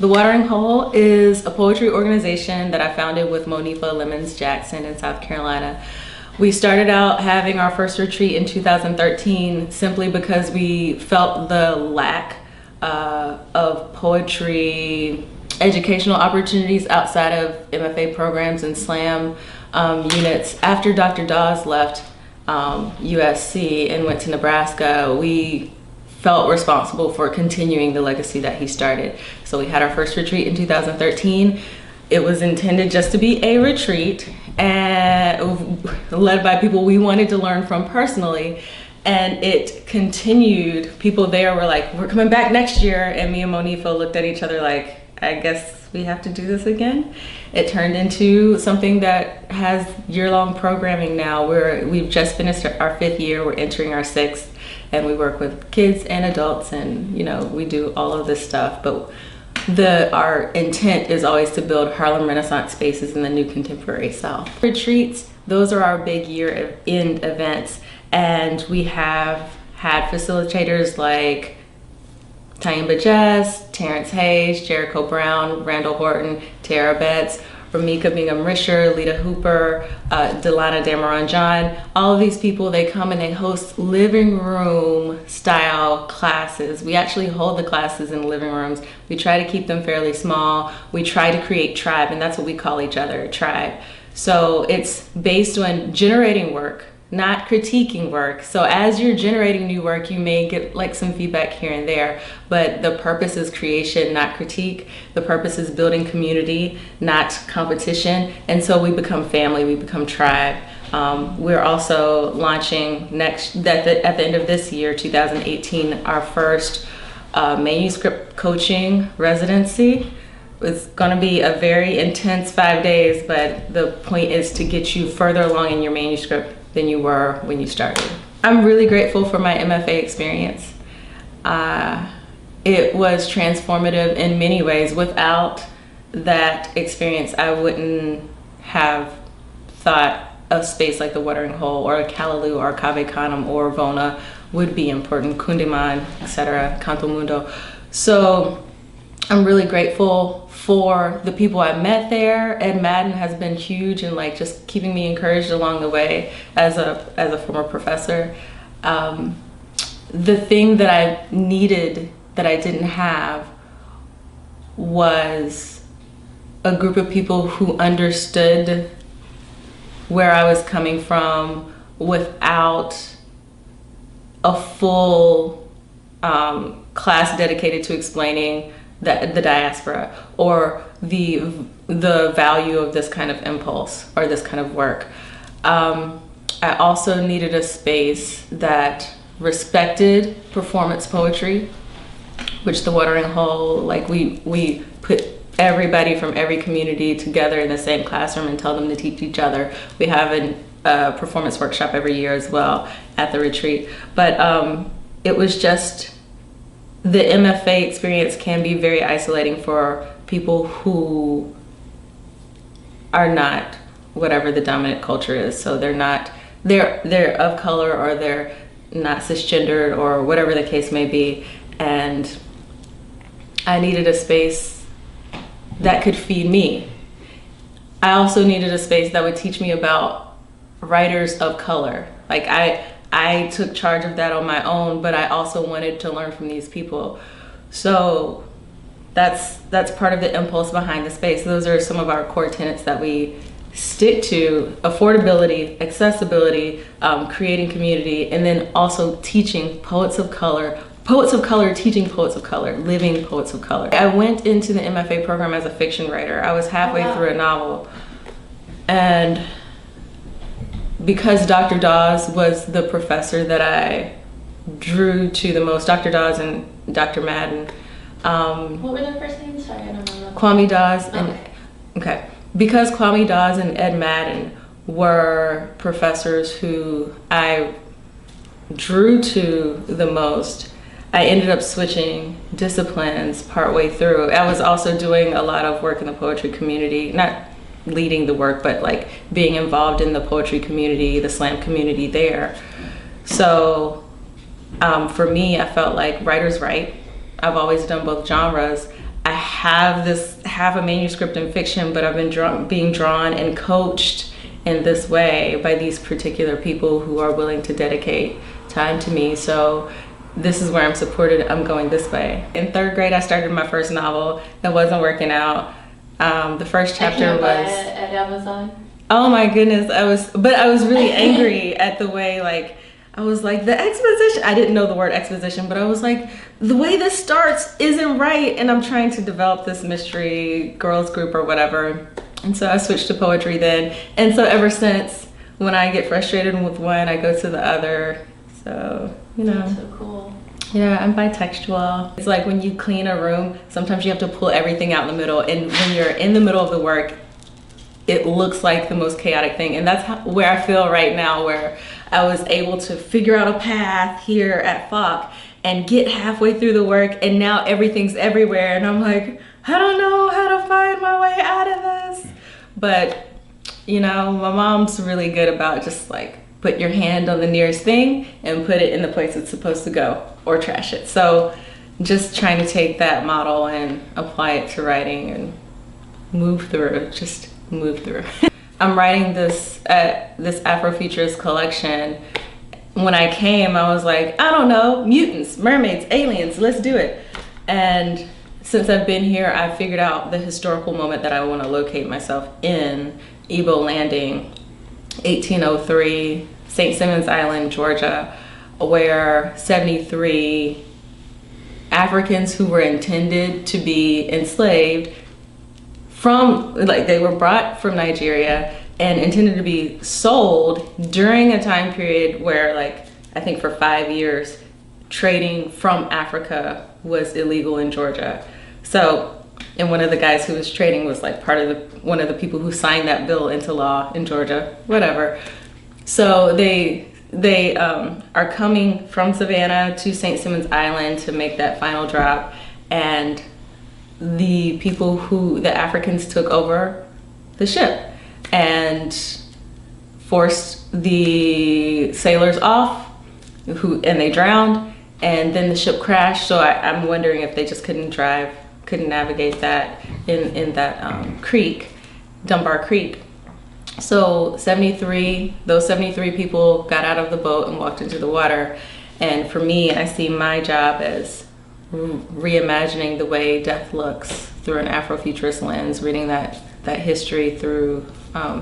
The Watering Hole is a poetry organization that I founded with Monifa Lemons Jackson in South Carolina. We started out having our first retreat in 2013 simply because we felt the lack of poetry educational opportunities outside of MFA programs and SLAM units. After Dr. Dawes left USC and went to Nebraska, we felt responsible for continuing the legacy that he started. So we had our first retreat in 2013. It was intended just to be a retreat and led by people we wanted to learn from personally. And it continued. People there were like, we're coming back next year. And me and Monifa looked at each other like, I guess we have to do this again. It turned into something that has year-long programming now. We've just finished our 5th year. We're entering our 6th. And we work with kids and adults, and we do all of this stuff. But our intent is always to build Harlem Renaissance spaces in the new contemporary South. Retreats, those are our big year-end events. And we have had facilitators like Tyemba Jess, Terrence Hayes, Jericho Brown, Randall Horton, Tara Betts, Ramika Bingham-Risher, Lita Hooper, Delana Dameron-John. All of these people, they come and they host living room style classes. We actually hold the classes in living rooms. We try to keep them fairly small. We try to create tribe, and that's what we call each other, tribe. So it's based on generating work, not critiquing work. So as you're generating new work, you may get like some feedback here and there, but the purpose is creation, not critique. The purpose is building community, not competition. And so we become family, we become tribe. We're also launching at the end of this year, 2018, our first manuscript coaching residency. It's gonna be a very intense 5 days, but the point is to get you further along in your manuscript than you were when you started. I'm really grateful for my MFA experience. It was transformative in many ways. Without that experience, I wouldn't have thought a space like the Watering Hole or a Callaloo or Cave Canem or Vona would be important, Kundiman, etc., Canto Mundo. So I'm really grateful for the people I met there. Ed Madden has been huge in like just keeping me encouraged along the way as a former professor. The thing that I needed that I didn't have was a group of people who understood where I was coming from without a full class dedicated to explaining the diaspora or the value of this kind of impulse or this kind of work. I also needed a space that respected performance poetry, which the Watering Hole, like we put everybody from every community together in the same classroom and tell them to teach each other. We have a performance workshop every year as well at the retreat. But it was just, the MFA experience can be very isolating for people who are not whatever the dominant culture is. So they're of color, or they're not cisgendered, or whatever the case may be. And I needed a space that could feed me. I also needed a space that would teach me about writers of color. Like I took charge of that on my own, but I also wanted to learn from these people. So that's part of the impulse behind the space. Those are some of our core tenets that we stick to: affordability, accessibility, creating community, and then also teaching poets of color, teaching poets of color, living poets of color. I went into the MFA program as a fiction writer. I was halfway through a novel, and because Dr. Dawes was the professor that I drew to the most, Dr. Dawes and Dr. Madden. What were their first names? Sorry, I don't remember. Kwame Dawes and, okay. Because Kwame Dawes and Ed Madden were professors who I drew to the most, I ended up switching disciplines partway through. I was also doing a lot of work in the poetry community, not leading the work, but like being involved in the poetry community, the slam community there. So for me, I felt like writers write. I've always done both genres. I have a manuscript in fiction, but I've been being drawn and coached in this way by these particular people who are willing to dedicate time to me. So this is where I'm supported. I'm going this way. In 3rd grade, I started my first novel that wasn't working out. The first chapter was at Amazon. Oh my goodness, I was really angry at the way, like, I was like, the exposition, I didn't know the word exposition, but I was like, the way this starts isn't right, and I'm trying to develop this mystery girls group or whatever. And so I switched to poetry then. And so ever since, when I get frustrated with one, I go to the other. So, you know. That's so cool. Yeah, I'm bisexual. It's like when you clean a room, sometimes you have to pull everything out in the middle. And when you're in the middle of the work, it looks like the most chaotic thing. And that's where I feel right now, where I was able to figure out a path here at FOC and get halfway through the work, and now everything's everywhere. And I'm like, I don't know how to find my way out of this. But, you know, my mom's really good about just like, put your hand on the nearest thing and put it in the place it's supposed to go, or trash it. So just trying to take that model and apply it to writing and move through, just move through. I'm writing this Afrofuturist collection. When I came, I was like, I don't know, mutants, mermaids, aliens, let's do it. And since I've been here, I've figured out the historical moment that I want to locate myself in, Ebo Landing, 1803, St. Simons Island, Georgia, where 73 Africans who were intended to be enslaved from, like, they were brought from Nigeria and intended to be sold during a time period where, like, I think for 5 years, trading from Africa was illegal in Georgia. So, and one of the guys who was trading was like one of the people who signed that bill into law in Georgia, whatever. So they are coming from Savannah to St. Simons Island to make that final drop, and the Africans took over the ship and forced the sailors off, and they drowned, and then the ship crashed. So I'm wondering if they just couldn't navigate that in that creek, Dunbar Creek. So those 73 people got out of the boat and walked into the water. And for me, I see my job as reimagining the way death looks through an Afrofuturist lens, reading that history through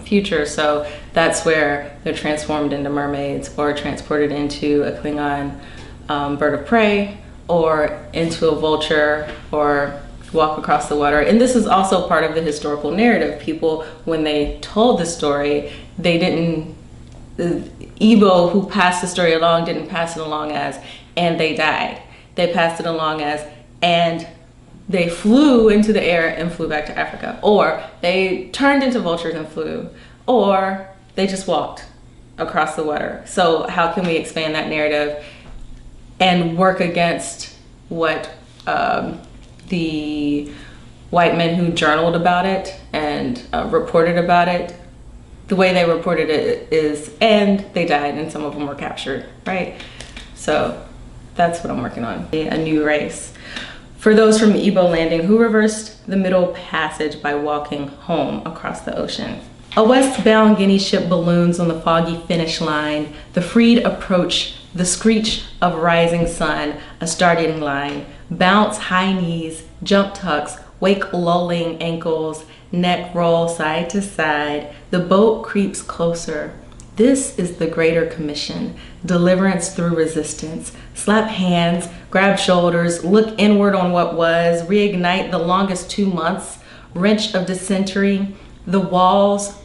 future. So that's where they're transformed into mermaids, or transported into a Klingon bird of prey, or into a vulture, or walk across the water. And this is also part of the historical narrative. People, when they told the story, Ebo, who passed the story along, didn't pass it along as, and they died. They passed it along as, and they flew into the air and flew back to Africa. Or they turned into vultures and flew. Or they just walked across the water. So how can we expand that narrative and work against what the white men who journaled about it and reported about it, the way they reported it is, and they died and some of them were captured, right? So that's what I'm working on, a new race. For those from Ebo Landing who reversed the Middle Passage by walking home across the ocean. A westbound Guinea ship balloons on the foggy finish line. The freed approach, the screech of rising sun, a starting line. Bounce high knees, jump tucks, wake lolling ankles, neck roll side to side. The boat creeps closer. This is the greater commission, deliverance through resistance. Slap hands, grab shoulders, look inward on what was, reignite the longest 2 months, wrench of dysentery, the walls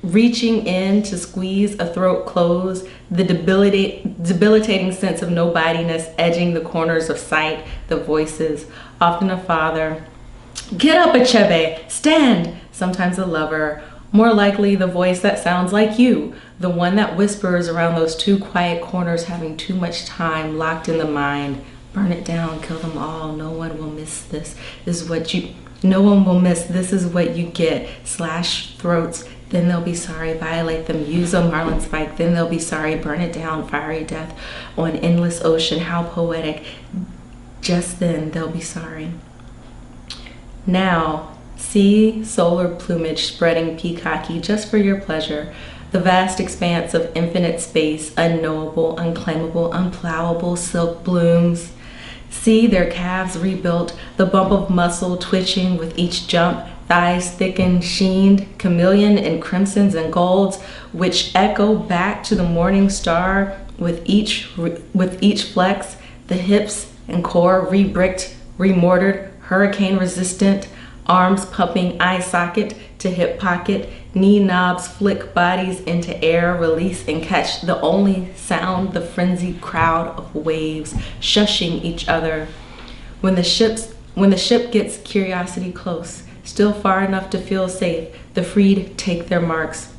reaching in to squeeze a throat close, the debilitating sense of nobodiness edging the corners of sight, the voices, often a father. Get up, Achebe, stand, sometimes a lover, more likely the voice that sounds like you, the one that whispers around those two quiet corners, having too much time locked in the mind. Burn it down, kill them all, no one will miss this. No one will miss, this is what you get. Slash throats, then they'll be sorry. Violate them, use a marlin spike, then they'll be sorry. Burn it down, fiery death on endless ocean, how poetic. Just then they'll be sorry. Now, see solar plumage spreading peacocky just for your pleasure. The vast expanse of infinite space, unknowable, unclaimable, unplowable silk blooms. See their calves rebuilt, the bump of muscle twitching with each jump, thighs thickened, sheened, chameleon in crimsons and golds, which echo back to the morning star with each flex, the hips and core re-bricked, remortared, hurricane resistant, arms pumping eye socket to hip pocket, knee knobs flick bodies into air, release and catch the only sound, the frenzied crowd of waves shushing each other. When the ship gets curiosity close, still far enough to feel safe, the freed take their marks.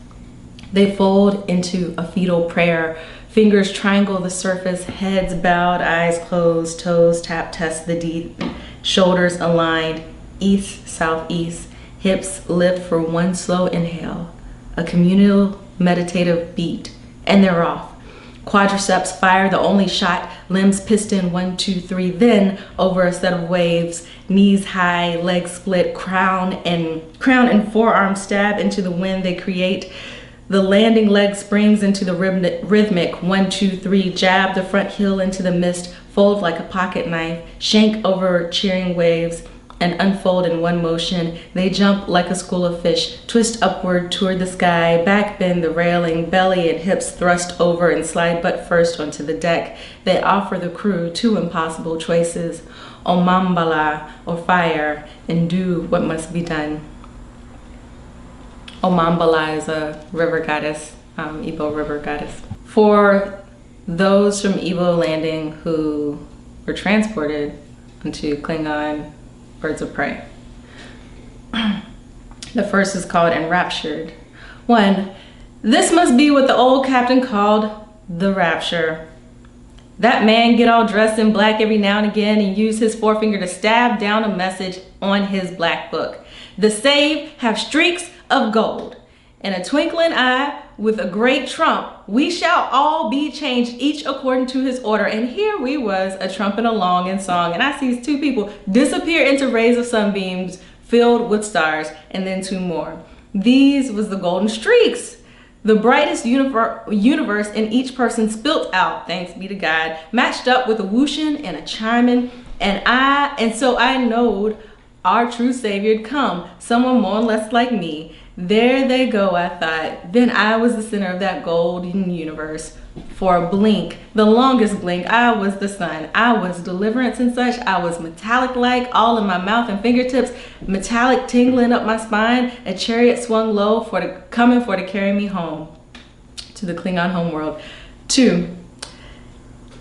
They fold into a fetal prayer. Fingers triangle the surface, heads bowed, eyes closed, toes tap test the deep, shoulders aligned, east, southeast, hips lift for one slow inhale, a communal meditative beat, and they're off. Quadriceps fire the only shot, limbs piston 1, 2, 3, then over a set of waves, knees high, legs split, crown and forearm stab into the wind they create. The landing leg springs into the rhythmic 1, 2, 3, jab the front heel into the mist, fold like a pocket knife, shank over cheering waves, and unfold in one motion. They jump like a school of fish, twist upward toward the sky, back bend the railing, belly and hips thrust over and slide butt first onto the deck. They offer the crew two impossible choices, Omambala or fire, and do what must be done. Omambala is a river goddess, Igbo river goddess. For those from Igbo landing who were transported into Klingon birds of prey. The first is called Enraptured. 1, this must be what the old captain called the rapture. That man get all dressed in black every now and again and use his forefinger to stab down a message on his black book. The save have streaks of gold. In a twinkling eye with a great trump, we shall all be changed, each according to his order. And here we was a trumping along in song, and I see 2 people disappear into rays of sunbeams filled with stars, and then 2 more. These was the golden streaks. The brightest universe in each person spilt out, thanks be to God, matched up with a whooshing and a chiming, and so I knowed our true savior'd come, someone more or less like me. There they go, I thought. Then I was the center of that golden universe. For a blink, the longest blink, I was the sun. I was deliverance and such. I was metallic-like, all in my mouth and fingertips, metallic tingling up my spine. A chariot swung low coming to carry me home to the Klingon homeworld. 2,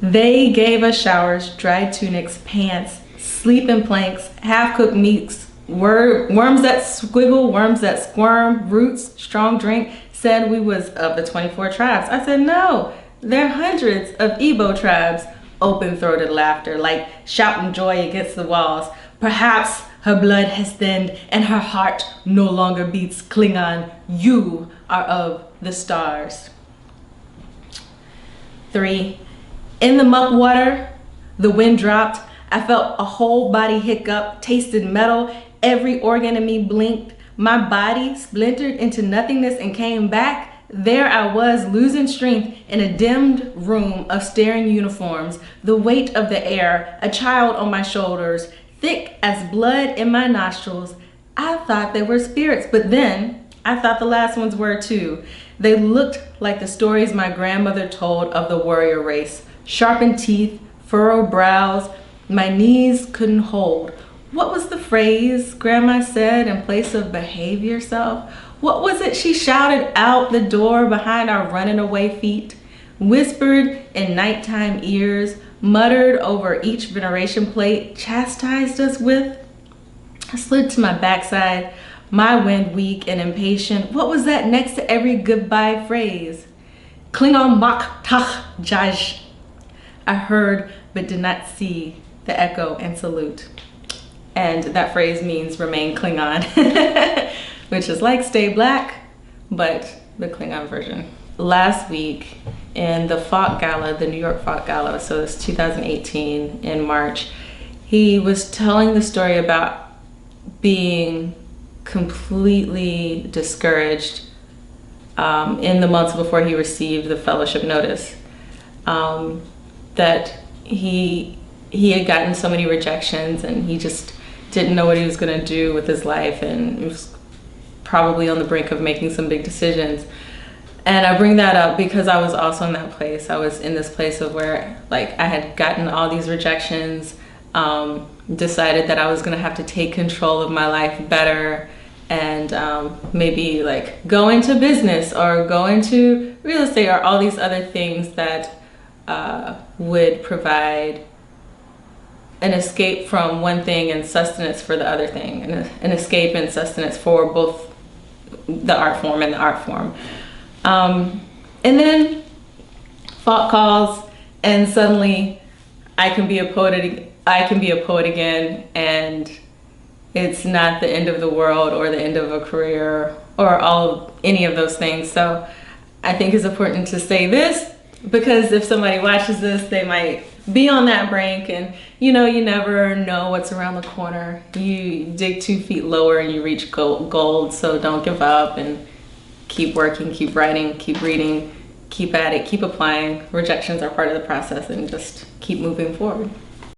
they gave us showers, dried tunics, pants, sleeping planks, half-cooked meats, worms that squiggle, worms that squirm, roots, strong drink. Said we was of the 24 tribes. I said, no, they're hundreds of Igbo tribes. Open-throated laughter, like shouting joy against the walls. Perhaps her blood has thinned and her heart no longer beats Klingon. You are of the stars. 3, in the muck water, the wind dropped. I felt a whole body hiccup, tasted metal. Every organ in me blinked. My body splintered into nothingness and came back. There I was, losing strength in a dimmed room of staring uniforms, the weight of the air, a child on my shoulders, thick as blood in my nostrils. I thought they were spirits, but then I thought the last ones were too. They looked like the stories my grandmother told of the warrior race. Sharpened teeth, furrowed brows, my knees couldn't hold. What was the phrase Grandma said in place of behave yourself? What was it she shouted out the door behind our running away feet? Whispered in nighttime ears, muttered over each veneration plate, chastised us with? I slid to my backside, my wind weak and impatient. What was that next to every goodbye phrase? Klingon mak tach jaj. I heard but did not see the echo and salute. And that phrase means remain Klingon, which is like stay black, but the Klingon version. Last week in the Folk Gala, the New York Folk Gala, so it's 2018 in March, he was telling the story about being completely discouraged in the months before he received the fellowship notice. That he had gotten so many rejections, and he just didn't know what he was going to do with his life, and he was probably on the brink of making some big decisions. And I bring that up because I was also in that place. I was in this place of where, like, I had gotten all these rejections, decided that I was gonna have to take control of my life better, and maybe like go into business or go into real estate or all these other things that would provide an escape from one thing and sustenance for the other thing, and an escape and sustenance for both the art form and the art form. And then fall calls, and suddenly I can be a poet again, and it's not the end of the world or the end of a career or any of those things. So I think it's important to say this, because if somebody watches this, they might be on that brink, and you never know what's around the corner. You dig 2 feet lower and you reach gold, so don't give up, and keep working, keep writing, keep reading, keep at it, keep applying. Rejections are part of the process, and just keep moving forward.